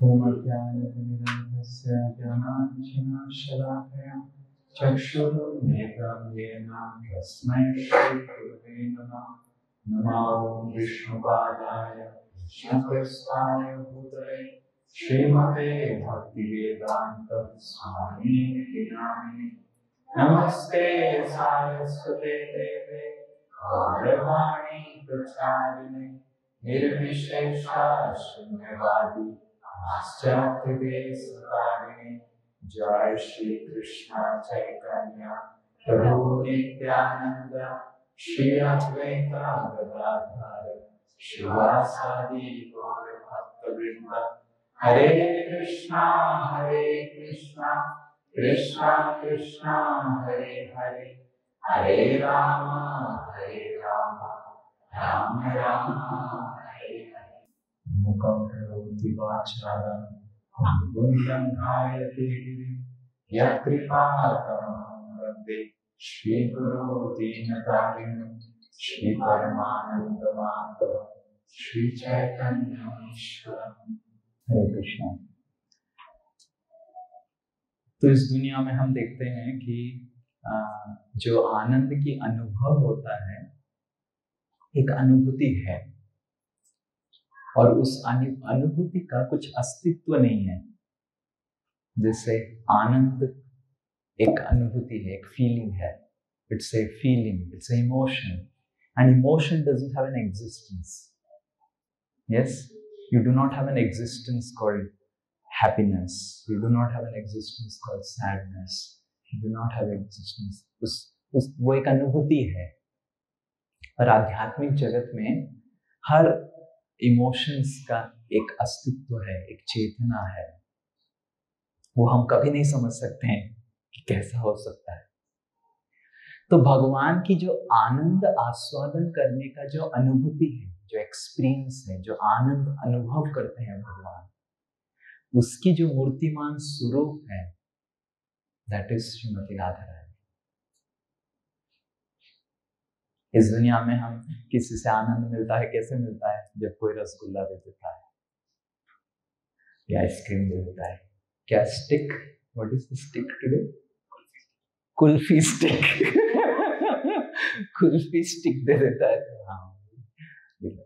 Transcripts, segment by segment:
धूमज्ञानतिमिरन्धस्य ज्ञानाञ्जनशलाकया चक्षुरुन्मिलितं येन तस्मै श्रीगुरवे नमः। नमो विष्णुपादाय कृष्णप्रेष्ठाय भूतले श्रीमते भक्तिवेदान्त स्वामिनिति नामिने। नमस्ते सारस्वते देवे गौरवाणी प्रचारिणे निर्विशेषा शून्यवादी पाश्चात्यदेशतारिणे। जय श्री कृष्ण चैतन्य प्रभु नित्यानंद श्री अद्वैत गदाधर शिवासादि गौर भक्तवृंद। हरे कृष्णा कृष्णा कृष्णा हरे हरे, हरे राम राम राम हरे हरे। मुखं करोति वाचालं भूतं गायते गिरिं यत्कृपातमहं वन्दे श्रीगुरो दीनतारिणं श्रीपरमानन्दमाधवं श्रीचैतन्यमीश्वरम्। हरे कृष्णा। तो इस दुनिया में हम देखते हैं कि जो आनंद की अनुभव होता है, एक अनुभूति है और उस अनुभूति का कुछ अस्तित्व नहीं है। जैसे आनंद एक अनुभूति है, एक फीलिंग है। It's a feeling, it's a emotion, and emotion doesn't have an existence. Yes, you do not have an existence called happiness, you do not have an existence called sadness, you do not have existence। वो एक अनुभूति है। और आध्यात्मिक जगत में हर emotions का एक अस्तित्व है, एक चेतना है। वो हम कभी नहीं समझ सकते हैं कि कैसा हो सकता है। तो भगवान की जो आनंद आस्वादन करने का जो अनुभूति है, जो एक्सपीरियंस है, जो आनंद अनुभव करते हैं भगवान, उसकी जो मूर्तिमान स्वरूप है, दैट इज श्रीमती राधा रानी। इस दुनिया में हम किसी से आनंद मिलता है, कैसे मिलता है? जब कोई रसगुल्ला दे देता है या आइसक्रीम दे देता है। क्या stick, what is the stick today? Kulfi stick. Kulfi stick दे देता है तो हाँ,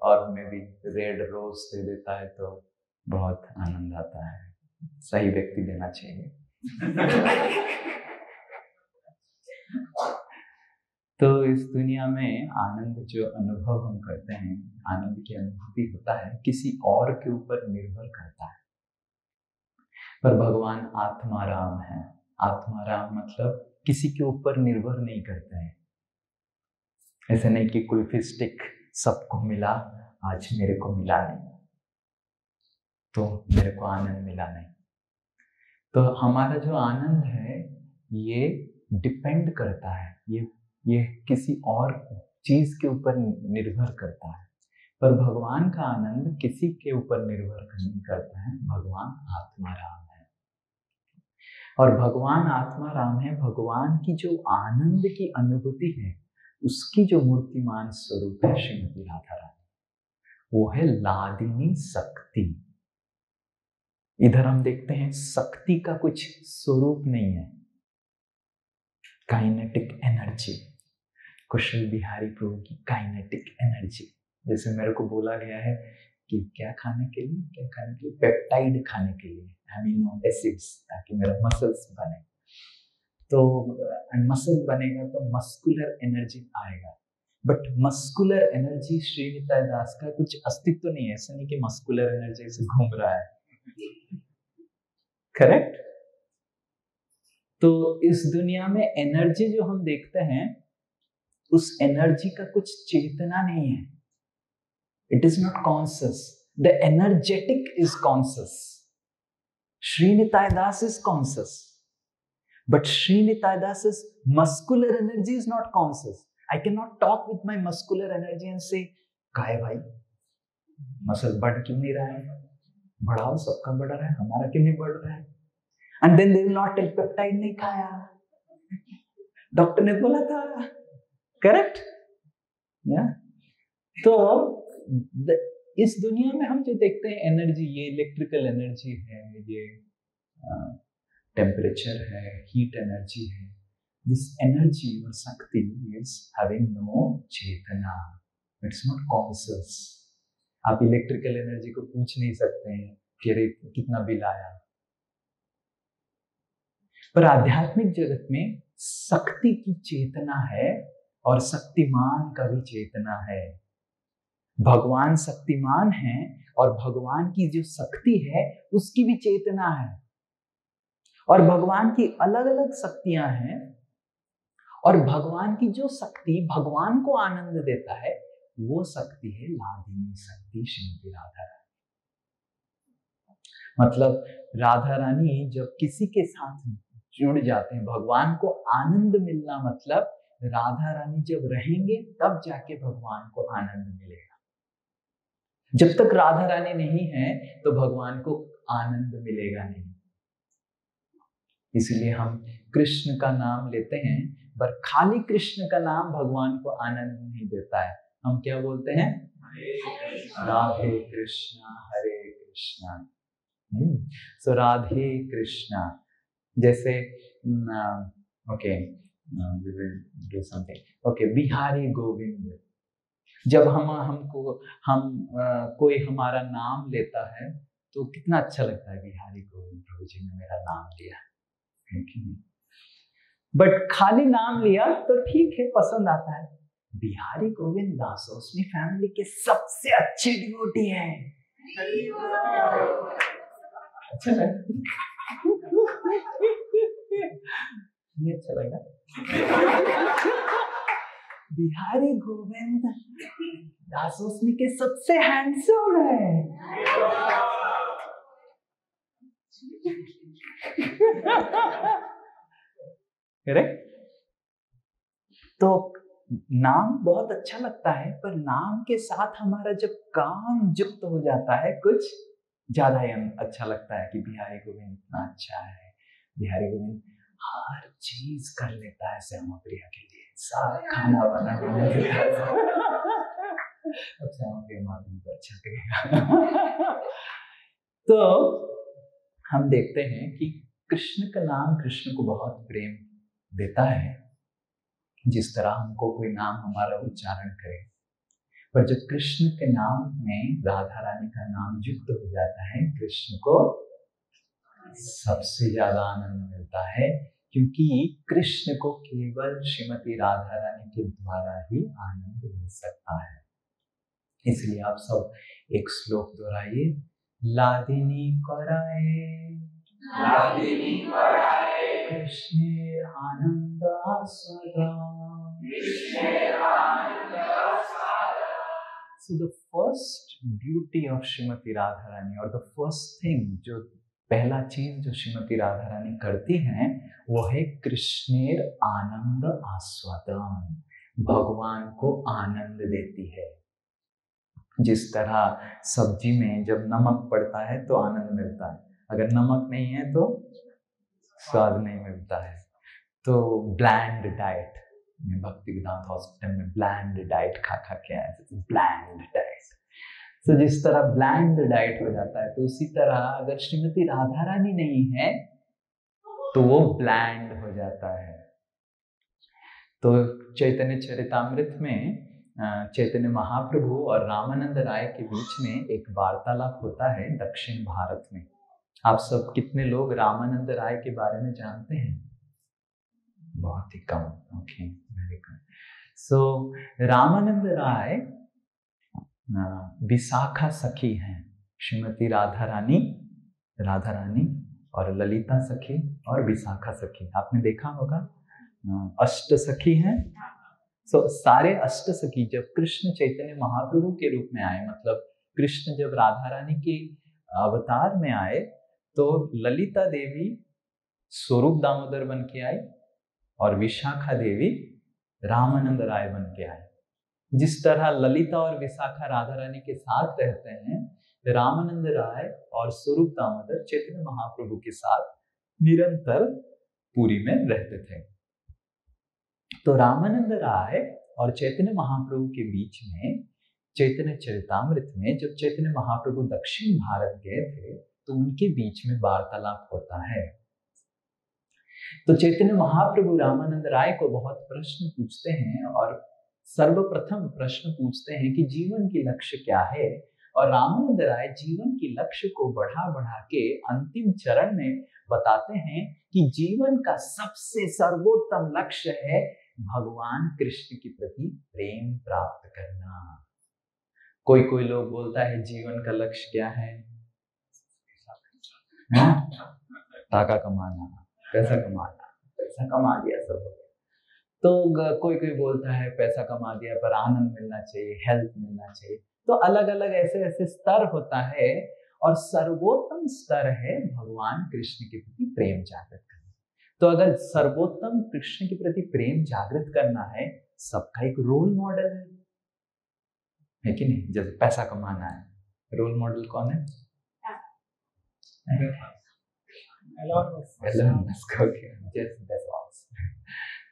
और मे भी रेड रोज दे देता है तो बहुत आनंद आता है। सही व्यक्ति देना चाहिए। तो इस दुनिया में आनंद जो अनुभव हम करते हैं, आनंद की अनुभूति होता है, किसी और के ऊपर निर्भर करता है। पर भगवान आत्माराम है। आत्माराम मतलब किसी के ऊपर निर्भर नहीं करते हैं। ऐसे नहीं कि कुल्फी स्टिक सबको मिला, आज मेरे को मिला नहीं तो मेरे को आनंद मिला नहीं। तो हमारा जो आनंद है ये डिपेंड करता है, ये किसी और चीज के ऊपर निर्भर करता है। पर भगवान का आनंद किसी के ऊपर निर्भर नहीं करता है। भगवान आत्माराम है और भगवान आत्माराम है। भगवान की जो आनंद की अनुभूति है, उसकी जो मूर्तिमान स्वरूप है श्रीमती राधा रानी, वो है लादिनी शक्ति। इधर हम देखते हैं शक्ति का कुछ स्वरूप नहीं है। काइनेटिक एनर्जी, कुशल बिहारी प्रभु की काइनेटिक एनर्जी। जैसे मेरे को बोला गया है कि क्या खाने के लिए, पेप्टाइड खाने के लिए, एमिनो एसिड्स, ताकि मेरा मसल्स बने। तो मसल बनेगा तो मस्कुलर एनर्जी आएगा। बट मस्कुलर एनर्जी श्रीनिताय दास का कुछ अस्तित्व नहीं है। ऐसा नहीं कि मस्कुलर एनर्जी से घूम रहा है। करेक्ट? तो इस दुनिया में एनर्जी जो हम देखते हैं, उस एनर्जी का कुछ चेतना नहीं है। It is not conscious. The energetic is conscious. Shrinitai Das is conscious, but Shrinitai Das' muscular energy is not conscious. I cannot talk with my muscular energy and say, काय भाई, मसल बढ़ क्यों नहीं रहा है? बढ़ाओ, सबका बढ़ रहा है, हमारा क्यों नहीं बढ़ रहा है? And then they will not tell peptide नहीं खाया, डॉक्टर ने बोला था। करेक्ट? तो इस दुनिया में हम जो देखते हैं एनर्जी, ये इलेक्ट्रिकल एनर्जी है, ये टेम्परेचर है, हीट एनर्जी है, दिस एनर्जी और शक्ति इज हैविंग नो चेतना, इट्स नॉट कॉन्शियस। आप इलेक्ट्रिकल एनर्जी को पूछ नहीं सकते हैं कि अरे कितना बिल आया। पर आध्यात्मिक जगत में शक्ति की चेतना है और शक्तिमान का भी चेतना है। भगवान शक्तिमान है और भगवान की जो शक्ति है उसकी भी चेतना है। और भगवान की अलग अलग शक्तियां हैं, और भगवान की जो शक्ति भगवान को आनंद देता है वो शक्ति है लादिनी शक्ति, श्रीमती राधा रानी। मतलब राधा रानी जब किसी के साथ जुड़ जाते हैं, भगवान को आनंद मिलना मतलब राधा रानी जब रहेंगे तब जाके भगवान को आनंद मिलेगा। जब तक राधा रानी नहीं है तो भगवान को आनंद मिलेगा नहीं। इसलिए हम कृष्ण का नाम लेते हैं, पर खाली कृष्ण का नाम भगवान को आनंद नहीं देता है। हम क्या बोलते हैं? राधे कृष्णा हरे कृष्णा। सो राधे कृष्णा, जैसे ओके बिहारी गोविंद। जब कोई हमारा नाम लेता है तो कितना अच्छा लगता है, बिहारी गोविंद प्रभु जी ने मेरा नाम लिया। बट खाली नाम लिया तो ठीक है, पसंद आता है। बिहारी गोविंद दासोस्मी फैमिली के सबसे अच्छे डिवोटी है। अच्छा लगा? ये अच्छा लगा। बिहारी गोविंद दासोस्मी के सबसे हैंडसम है। करेक्ट? तो नाम बहुत अच्छा लगता है, पर नाम के साथ हमारा जब काम युक्त हो जाता है कुछ ज्यादा ही अच्छा लगता है कि बिहारी गोविंद इतना अच्छा है। बिहारी गोविंद हर चीज कर लेता है श्यामा प्रिया के लिए, सारा खाना बना देता है। अब श्यामा प्रिया माधुरी को अच्छा करेगा। तो हम देखते हैं कि कृष्ण का नाम कृष्ण को बहुत प्रेम देता है, जिस तरह हमको कोई नाम हमारा उच्चारण करे। पर जब कृष्ण के नाम में राधा रानी का नाम युक्त हो जाता है, कृष्ण को सबसे ज्यादा आनंद मिलता है, क्योंकि कृष्ण को केवल श्रीमती राधा रानी के द्वारा ही आनंद मिल सकता है। इसलिए आप सब एक श्लोक दोहराइए, लादिनी कराए कृष्ण आनंद आस्वादा। So the first beauty of Shrimati Radha Rani, और the first thing, जो पहला चीज जो श्रीमती राधा रानी करती हैं वो है कृष्णेर आनंद आस्वादन, भगवान को आनंद देती है। जिस तरह सब्जी में जब नमक पड़ता है तो आनंद मिलता है, अगर नमक नहीं है तो स्वाद नहीं मिलता है। तो ब्लैंड डाइट में भक्ति वेदांत हॉस्पिटल में ब्लैंड डाइट खा के आए, ब्लैंड डाइट। तो जिस तरह ब्लैंड डाइट हो जाता है, तो उसी तरह अगर श्रीमती राधा रानी नहीं है तो वो ब्लैंड हो जाता है। तो चैतन्य चरितामृत में चैतन्य महाप्रभु और रामानंद राय के बीच में एक वार्तालाप होता है दक्षिण भारत में। आप सब कितने लोग रामानंद राय के बारे में जानते हैं? बहुत ही कम। Okay, very good. So Ramanand Rai Vishakha सखी हैं, श्रीमती राधा रानी और ललिता सखी और विशाखा सखी। आपने देखा होगा, अष्ट सखी हैं। सो सारे अष्ट सखी जब कृष्ण चैतन्य महाप्रभु के रूप में आए, मतलब कृष्ण जब राधा रानी के अवतार में आए, तो ललिता देवी स्वरूप दामोदर बन के आई और विशाखा देवी रामानंद राय बन के आए। जिस तरह ललिता और विशाखा राधा रानी के साथ रहते हैं, रामानंद राय और स्वरूप दामोदर चैतन्य महाप्रभु के साथ निरंतर पुरी में रहते थे। तो रामानंद राय और चैतन्य महाप्रभु के बीच में चैतन्य चरितामृत में जब चैतन्य महाप्रभु दक्षिण भारत गए थे तो उनके बीच में वार्तालाप होता है। तो चैतन्य महाप्रभु रामानंद राय को बहुत प्रश्न पूछते हैं और सर्वप्रथम प्रश्न पूछते हैं कि जीवन की लक्ष्य क्या है, और रामानंद राय जीवन की लक्ष्य को बढ़ा बढ़ा के अंतिम चरण में बताते हैं कि जीवन का सबसे सर्वोत्तम लक्ष्य है भगवान कृष्ण के प्रति प्रेम प्राप्त करना। कोई कोई लोग बोलता है जीवन का लक्ष्य क्या है? टाका कमाना, पैसा कमाना, पैसा कमा दिया सब हो गया। तो कोई कोई बोलता है पैसा कमा दिया पर आनंद मिलना चाहिए, हेल्थ मिलना चाहिए। तो अलग अलग ऐसे ऐसे स्तर होता है, और सर्वोत्तम स्तर है भगवान कृष्ण के प्रति प्रेम जागृत करना। तो अगर सर्वोत्तम कृष्ण के प्रति प्रेम जागृत करना है, सबका एक रोल मॉडल है कि नहीं? जब पैसा कमाना है, रोल मॉडल कौन है?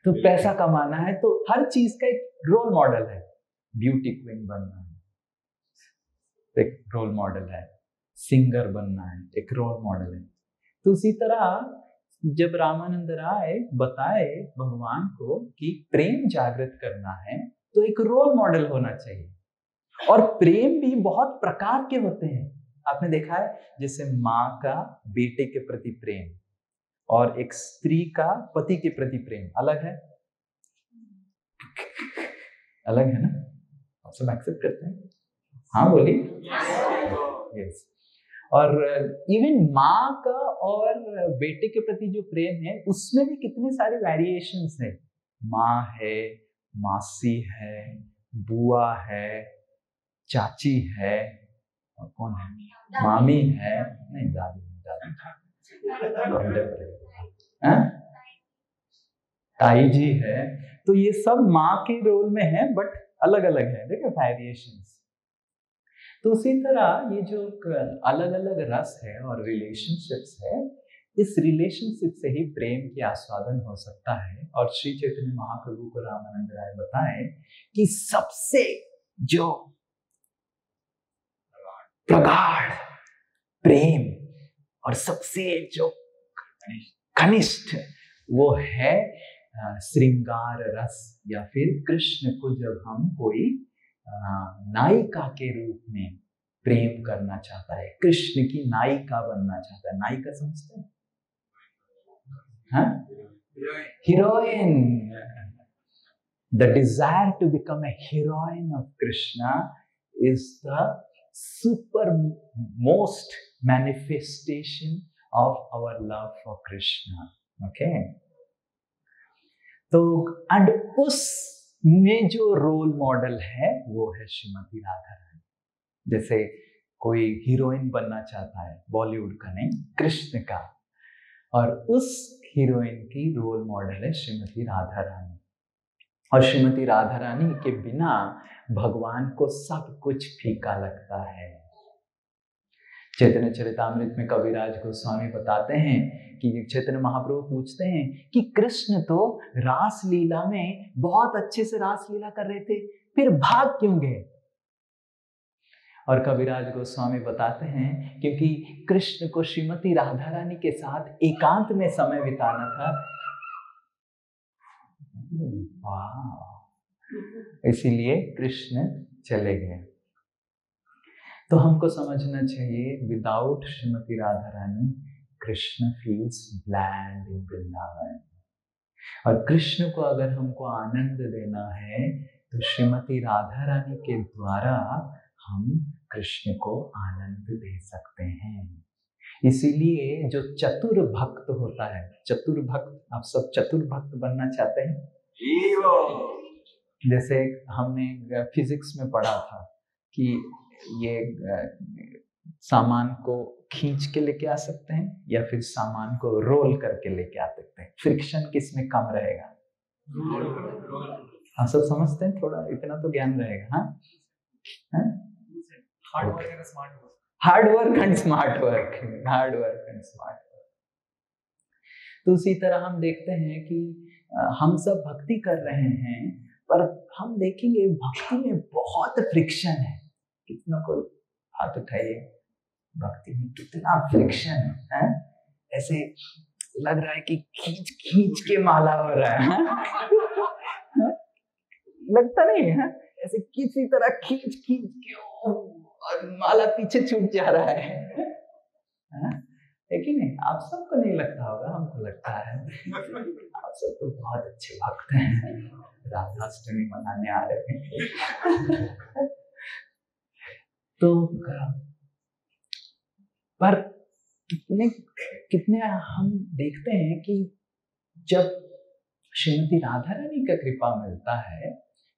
तो पैसा कमाना है तो हर चीज का एक रोल मॉडल है। ब्यूटी क्वीन बनना है, एक रोल मॉडल है। सिंगर बनना है, एक रोल मॉडल है। तो उसी तरह जब रामानंद राय बताए भगवान को कि प्रेम जागृत करना है तो एक रोल मॉडल होना चाहिए। और प्रेम भी बहुत प्रकार के होते हैं। आपने देखा है, जैसे माँ का बेटे के प्रति प्रेम और एक स्त्री का पति के प्रति प्रेम अलग है, अलग है ना? आप सब एक्सेप्ट करते हैं? हाँ बोलिए। यस। और इवन माँ का और बेटे के प्रति जो प्रेम है उसमें भी कितने सारे वेरिएशंस है। माँ है, मासी है, बुआ है, चाची है, और कौन है? मामी है, नहीं दादी ताई जी है। तो ये सब माँ के रोल में है, बट अलग अलग है। देखो वेरिएशंस। तो उसी तरह ये जो अलग अलग रस है और रिलेशनशिप्स है, इस रिलेशनशिप से ही प्रेम की आस्वादन हो सकता है। और श्री चैतन्य महाप्रभु को रामानंद राय बताए कि सबसे जो प्रगाढ़ प्रेम और सबसे जो कनिष्ठ वो है श्रृंगार रस, या फिर कृष्ण को जब हम कोई नायिका के रूप में प्रेम करना चाहता है, कृष्ण की नायिका बनना चाहता है। नायिका समझते हैं? Heroine. The desire to become a heroine of Krishna is the super most manifestation of our love for Krishna. Okay? तो एंड उस में जो रोल मॉडल है वो है श्रीमती राधा रानी। जैसे कोई हीरोइन बनना चाहता है, बॉलीवुड का नहीं, कृष्ण का, और उस हीरोइन की रोल मॉडल है श्रीमती राधा रानी। और श्रीमती राधा रानी के बिना भगवान को सब कुछ फीका लगता है। चैतन्य चरितामृत में कविराज गोस्वामी बताते हैं कि चैतन्य महाप्रभु पूछते हैं कि कृष्ण तो रास लीला में बहुत अच्छे से रास लीला कर रहे थे, फिर भाग क्यों गए? और कविराज गोस्वामी बताते हैं क्योंकि कृष्ण को श्रीमती राधा रानी के साथ एकांत में समय बिताना था, इसीलिए कृष्ण चले गए। तो हमको समझना चाहिए, without Shrimati Radha Rani Krishna feels bland इन वृंदावन। और कृष्ण को अगर हमको आनंद देना है तो श्रीमती राधा रानी के द्वारा हम कृष्ण को आनंद दे सकते हैं। इसीलिए जो चतुर भक्त होता है, चतुर भक्त, आप सब चतुर भक्त बनना चाहते हैं? जैसे हमने फिजिक्स में पढ़ा था कि ये सामान को खींच के लेके आ सकते हैं या फिर सामान को रोल करके लेके आ सकते हैं। फ्रिक्शन किस में कम रहेगा? आप सब समझते हैं? थोड़ा इतना तो ज्ञान रहेगा। हाँ, hard work and smart work, hard work and smart work. तो उसी तरह हम देखते हैं कि हम सब भक्ति कर रहे हैं, पर हम देखेंगे भक्ति में बहुत फ्रिक्शन है। कितना को हाथ उठाइए, भक्ति में कितना फ्रिक्शन है। ऐसे लग रहा है कि खींच खींच के माला हो रहा है। लगता नहीं है? ऐसे किसी तरह खींच खींच के और माला पीछे छूट जा रहा है कि नहीं? आप सबको नहीं लगता होगा, हमको लगता है। आप सब तो बहुत अच्छे भक्त हैं, राधाष्टमी मनाने आ रहे हैं। तो पर कितने कितने हम देखते हैं कि जब श्रीमती राधा रानी का कृपा मिलता है,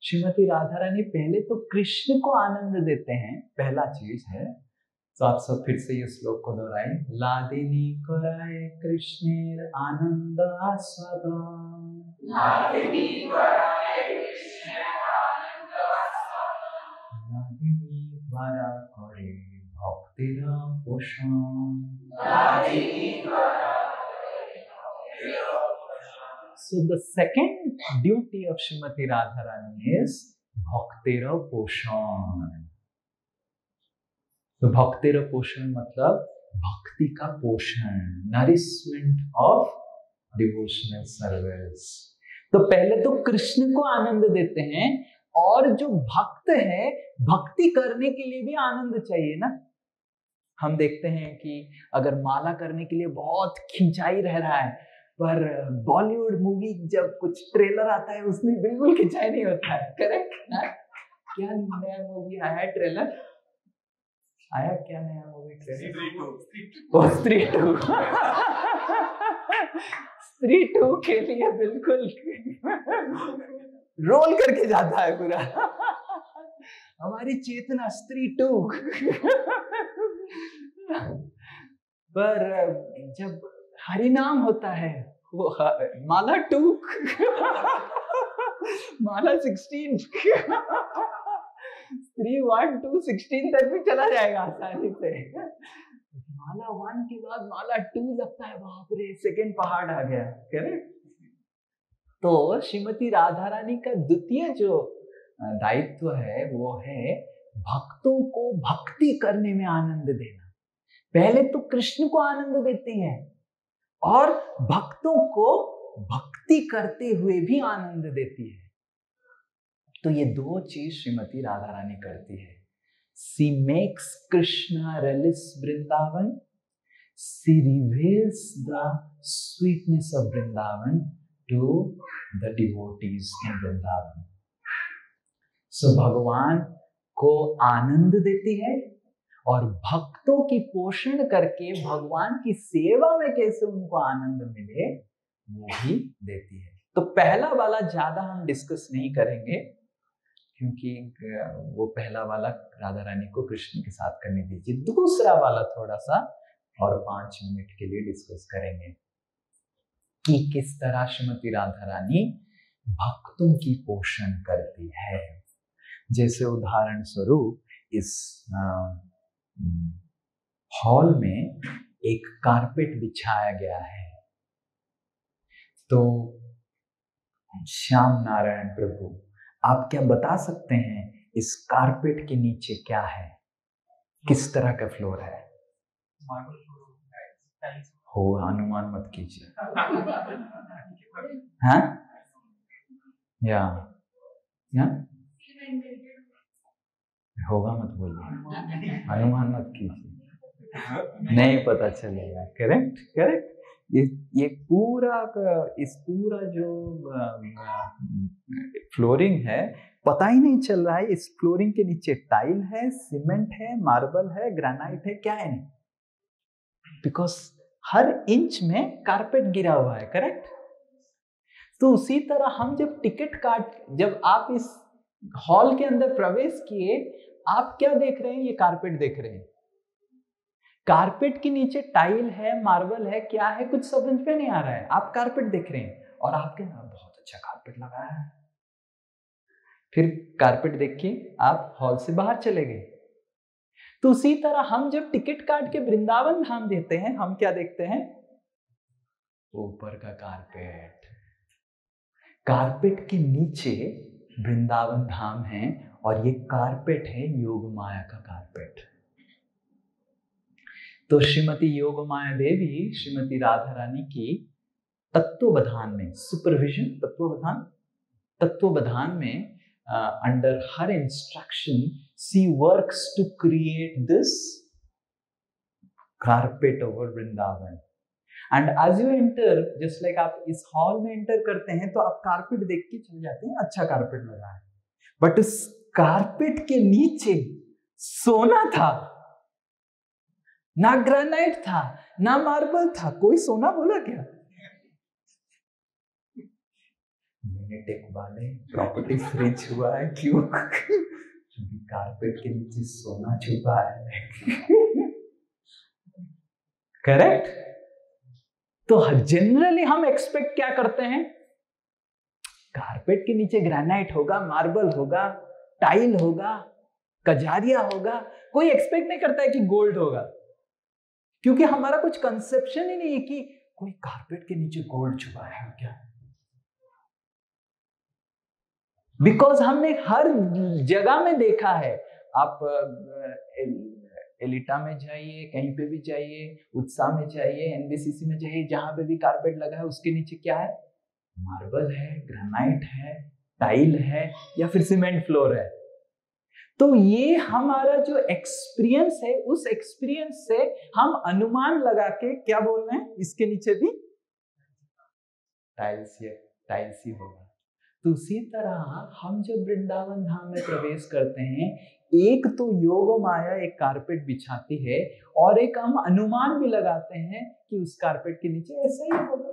श्रीमती राधा रानी पहले तो कृष्ण को आनंद देते हैं, पहला चीज है। तो आप सब फिर से ये श्लोक को दोहराएं। लादिनी कराए कृष्णेर आनंद आस्वादा, लादिनी कराए कृष्णेर आनंद आस्वादा, लादिनी द्वारा करे भक्तिर पोषण, लादिनी द्वारा करे भक्तिर पोषण। So the second duty of Srimati Radharani is bhaktira poshan. तो भक्तिर पोषण मतलब भक्ति का पोषण, नरिशमेंट ऑफ डिवोशनल सर्विस। तो पहले तो कृष्ण को आनंद देते हैं, और जो भक्त है भक्ति करने के लिए भी आनंद चाहिए ना। हम देखते हैं कि अगर माला करने के लिए बहुत खिंचाई रह रहा है, पर बॉलीवुड मूवी जब कुछ ट्रेलर आता है उसमें बिल्कुल खिंचाई नहीं होता है। करेक्ट? क्या नया मूवी आया है ट्रेलर? आया क्या नया मूवी ट्रेलर? स्त्री 2। स्त्री 2 के लिए बिल्कुल रोल करके जाता है पूरा। हमारी चेतना स्त्री 2। पर जब हरिनाम होता है वो माला 2, माला 16, स्त्री 1 2 16 तक भी चला जाएगा आसानी से। माला 1 के बाद माला 2 लगता है बाप रे, सेकंड पहाड़ आ गया। करेक्ट? तो श्रीमती राधा रानी का द्वितीय जो दायित्व है वो है भक्तों को भक्ति करने में आनंद देना। पहले तो कृष्ण को आनंद देते हैं और भक्तों को भक्ति करते हुए भी आनंद देती है। तो ये दो चीज श्रीमती राधा रानी करती है। She makes Krishna relish Vrindavan. She reveals the sweetness of Vrindavan to the devotees in Vrindavan. So भगवान को आनंद देती है और भक्तों की पोषण करके भगवान की सेवा में कैसे उनको आनंद मिले वो भी देती है। तो पहला वाला ज्यादा हम डिस्कस नहीं करेंगे, क्योंकि वो पहला वाला राधा रानी को कृष्ण के साथ करने दीजिए। दूसरा वाला थोड़ा सा और 5 मिनट के लिए डिस्कस करेंगे कि किस तरह श्रीमती राधा रानी भक्तों की पोषण करती है। जैसे उदाहरण स्वरूप इस हॉल में एक कारपेट बिछाया गया है। तो श्याम नारायण प्रभु, आप क्या बता सकते हैं इस कारपेट के नीचे क्या है? किस तरह का फ्लोर है? हो अनुमान मत कीजिए। हाँ? या होगा मत बोलिए, अनुमान मत कीजिए, नहीं पता चलेगा। Correct correct. ये पूरा इस पूरा जो फ्लोरिंग है पता ही नहीं चल रहा है इस फ्लोरिंग के नीचे टाइल है, सीमेंट है, मार्बल है, ग्रेनाइट है, क्या है? बिकॉज हर इंच में कारपेट गिरा हुआ है। करेक्ट? तो उसी तरह हम जब टिकट काट, जब आप इस हॉल के अंदर प्रवेश किए, आप क्या देख रहे हैं? ये कारपेट देख रहे हैं। कारपेट के नीचे टाइल है, मार्बल है, क्या है कुछ समझ में नहीं आ रहा है। आप कारपेट देख रहे हैं और आपके बहुत अच्छा कारपेट लगा है। फिर कारपेट देख के आप हॉल से बाहर चले गए। तो उसी तरह हम जब टिकट काट के वृंदावन धाम देते हैं, हम क्या देखते हैं? ऊपर का कारपेट। कारपेट के नीचे वृंदावन धाम है और ये कारपेट है योग माया का कारपेट। तो श्रीमती योग माया देवी श्रीमती राधा रानी की तत्वबधान में सुपरविजन, तत्वबधान में under her instruction she works to create this carpet over Vrindavan. And as you enter, just like आप इस हॉल में एंटर करते हैं तो आप कारपेट देख के चले जाते हैं, अच्छा कारपेट लगा है, बट उस कारपेट के नीचे सोना था, ना ग्रेनाइट था, ना मार्बल था। कोई सोना बोला क्या? टेक वाले प्रॉपर्टी फ्रिज हुआ है क्यों? क्योंकि कारपेट के नीचे सोना छुपा है। करेक्ट? तो जनरली हम एक्सपेक्ट क्या करते हैं? कारपेट के नीचे ग्रेनाइट होगा, मार्बल होगा, टाइल होगा, कजारिया होगा। कोई एक्सपेक्ट नहीं करता है कि गोल्ड होगा, क्योंकि हमारा कुछ कंसेप्शन ही नहीं है कि कोई कारपेट के नीचे गोल्ड छुपा है क्या। बिकॉज हमने हर जगह में देखा है। आप एलिटा में जाइए, कहीं पे भी जाइए, उत्साह में जाइए, एनबीसीसी में जाइए, जहां पे भी कारपेट लगा है उसके नीचे क्या है? मार्बल है, ग्रेनाइट है, टाइल है, या फिर सीमेंट फ्लोर है। तो ये हमारा जो एक्सपीरियंस है, उस एक्सपीरियंस से हम अनुमान लगा के क्या बोल रहे हैं, इसके नीचे भी टाइल्स ही होगा। तो उसी तरह हम जब वृंदावन धाम में प्रवेश करते हैं, एक तो योग माया एक कारपेट बिछाती है और एक हम अनुमान भी लगाते हैं कि उस कारपेट के नीचे ऐसा ही होगा।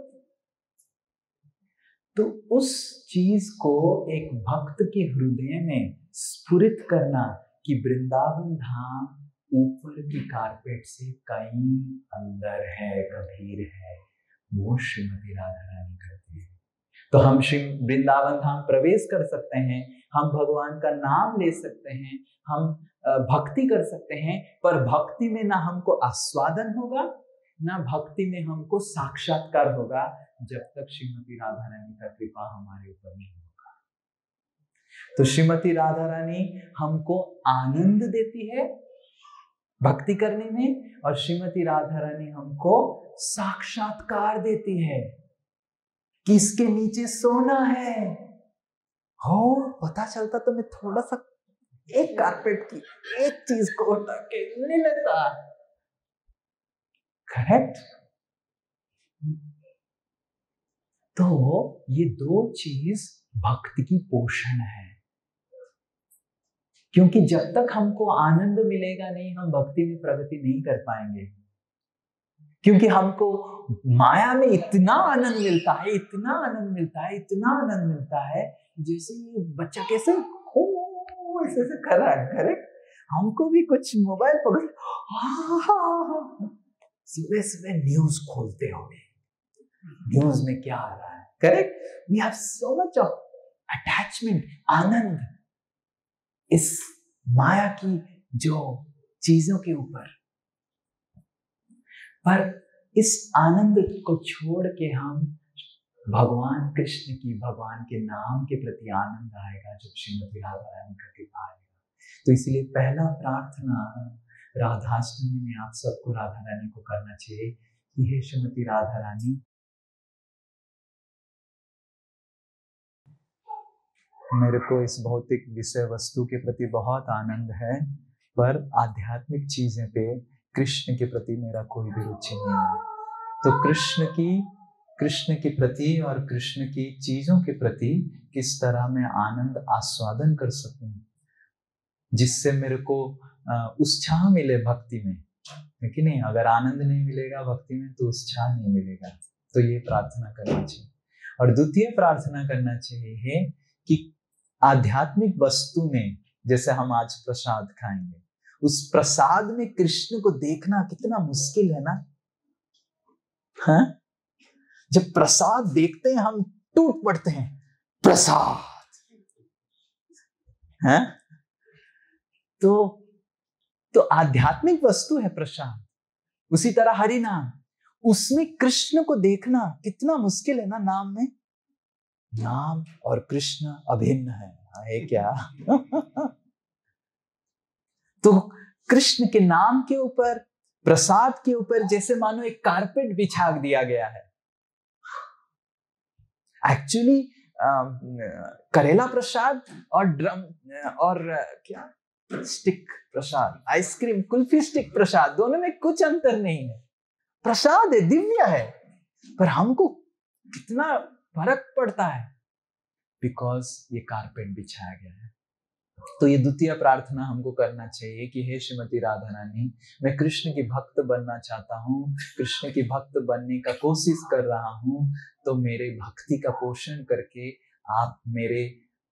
तो उस चीज को एक भक्त के हृदय में स्फुरित करना कि वृंदावन धाम ऊपर की कारपेट से कहीं अंदर है, गंभीर है, वो श्रीमती राधा रानी करती है। तो हम श्री वृंदावन धाम प्रवेश कर सकते हैं, हम भगवान का नाम ले सकते हैं, हम भक्ति कर सकते हैं, पर भक्ति में ना हमको आस्वादन होगा, ना भक्ति में हमको साक्षात्कार होगा, जब तक श्रीमती राधा रानी का कृपा हमारे ऊपर नहीं होगा। तो श्रीमती राधा रानी हमको आनंद देती है भक्ति करने में, और श्रीमती राधा रानी हमको साक्षात्कार देती है कि इसके नीचे सोना है। हो पता चलता तो मैं थोड़ा सा एक कारपेट की एक चीज को उठा के ले लेता। करेक्ट? तो ये दो चीज भक्ति की पोषण है, क्योंकि जब तक हमको आनंद मिलेगा नहीं, हम भक्ति में प्रगति नहीं कर पाएंगे। क्योंकि हमको माया में इतना आनंद मिलता है, इतना आनंद मिलता है, इतना आनंद मिलता है, जैसे ये बच्चा कैसे ऐसे कर रहा है। करेक्ट? हमको भी कुछ मोबाइल पकड़, सुबह सुबह न्यूज खोलते होंगे, न्यूज में क्या आ रहा है। Correct? We have so much of attachment, आनंद इस माया की जो चीजों के ऊपर। पर इस आनंद को छोड़ के हम भगवान कृष्ण की, भगवान के नाम के प्रति आनंद आएगा जब श्रीमती राधा रानी का कृपा आएगा। तो इसलिए पहला प्रार्थना राधाष्टमी में आप सबको राधा रानी को करना चाहिए कि हे श्रीमती राधा रानी, मेरे को इस भौतिक विषय वस्तु के प्रति बहुत आनंद है, पर आध्यात्मिक चीजें पे, कृष्ण के प्रति मेरा कोई भी रुचि नहीं है। तो कृष्ण के प्रति और कृष्ण की चीजों के प्रति किस तरह मैं आनंद आस्वादन कर सकूं, जिससे मेरे को उत्साह मिले भक्ति में, है कि नहीं? अगर आनंद नहीं मिलेगा भक्ति में तो उत्साह नहीं मिलेगा। तो ये प्रार्थना करना चाहिए। और द्वितीय प्रार्थना करना चाहिए कि आध्यात्मिक वस्तु में, जैसे हम आज प्रसाद खाएंगे, उस प्रसाद में कृष्ण को देखना कितना मुश्किल है ना। हाँ? जब प्रसाद देखते हैं हम टूट पड़ते हैं, प्रसाद। हाँ? तो आध्यात्मिक वस्तु है प्रसाद। उसी तरह हरि नाम, उसमें कृष्ण को देखना कितना मुश्किल है ना। नाम में, नाम और कृष्ण अभिन्न है। है क्या? तो कृष्ण के नाम के ऊपर, प्रसाद के ऊपर जैसे मानो एक कारपेट बिछा दिया गया है। एक्चुअली करेला प्रसाद और ड्रम और क्या स्टिक प्रसाद, आइसक्रीम कुल्फी स्टिक प्रसाद, दोनों में कुछ अंतर नहीं है। प्रसाद है, दिव्य है, पर हमको कितना फर्क पड़ता है, बिकॉज ये कारपेट बिछाया गया है। तो ये द्वितीय प्रार्थना हमको करना चाहिए कि हे श्रीमती राधा रानी, मैं कृष्ण की भक्त बनना चाहता हूँ, कृष्ण की भक्त बनने का कोशिश कर रहा हूँ, तो मेरे भक्ति का पोषण करके आप मेरे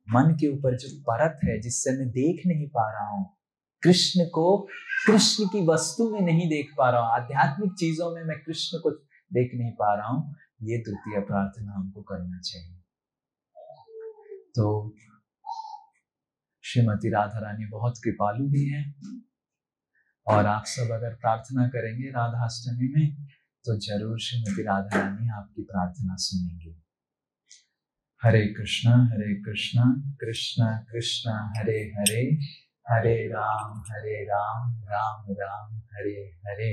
मन के ऊपर जो परत है जिससे मैं देख नहीं पा रहा हूँ, कृष्ण को कृष्ण की वस्तु में नहीं देख पा रहा हूँ, आध्यात्मिक चीजों में मैं कृष्ण को देख नहीं पा रहा हूँ, ये द्वितीय प्रार्थना हमको करना चाहिए। तो श्रीमती राधा रानी बहुत कृपालु भी है, और आप सब अगर प्रार्थना करेंगे राधाष्टमी में तो जरूर श्रीमती राधा रानी आपकी प्रार्थना सुनेंगे। हरे कृष्णा कृष्णा कृष्णा हरे हरे, हरे राम राम राम हरे हरे।